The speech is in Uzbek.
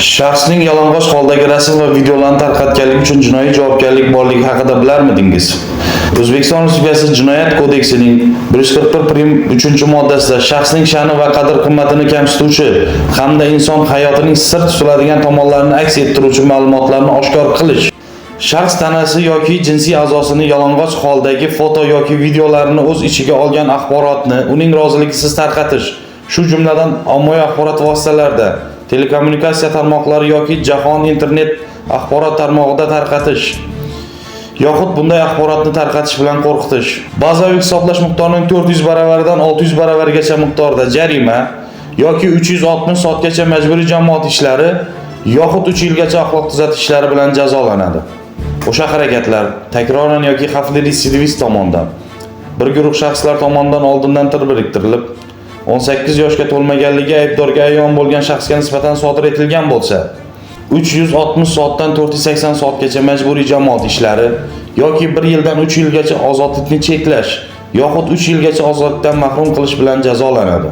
Shaxsning yalang'och holdagi rasm va videolarni tarqatganlik uchun jinoiy javobgarlik borligi haqida bilarmidingiz? O'zbekiston Respublikasi Jinoyat kodeksining 141-3-moddasida shaxsning sha'ni va qadr-qimmatini kamsituvchi hamda inson hayotining sir tutiladigan tomonlarini aks ettiruvchi ma'lumotlarni oshkor qilish, shaxs tanasi yoki jinsiy a'zosini yalang'och holdagi foto yoki videolarini o'z ichiga olgan axborotni uning roziligisiz tarqatish, shu jumladan ommaviy axborot vositalarida, telekommunikatsiya tarmoqlari yoki jahon internet axborot tarmog'ida tarqatish yoxud bunday axborotni tarqatish bilan qo'rqitish, bazaviy hisoblash miqdorining 400 baravaridan 600 baravarigacha miqdorda jarima yoki 360 soatgacha majburiy jamoat ishlari yoxud 3 yilgacha axloq tuzatish ishlari bilan jazolanadi. O'sha harakatlar takroran yoki xavfli retsidivist tomonidan bir guruh shaxslar tomonidan oldindan biriktirilib 18 yoshga to'lmaganligi aybdorga ayon bo'lgan shaxsga nisbatan sodir etilgan bo'lsa, 360 soatdan 480 soatgacha majburiy jamoat ishlari yoki 1 yildan 3 yilgacha ozodlikni cheklash yoxud 3 yilgacha ozodlikdan mahrum qilish bilan jazolanadi.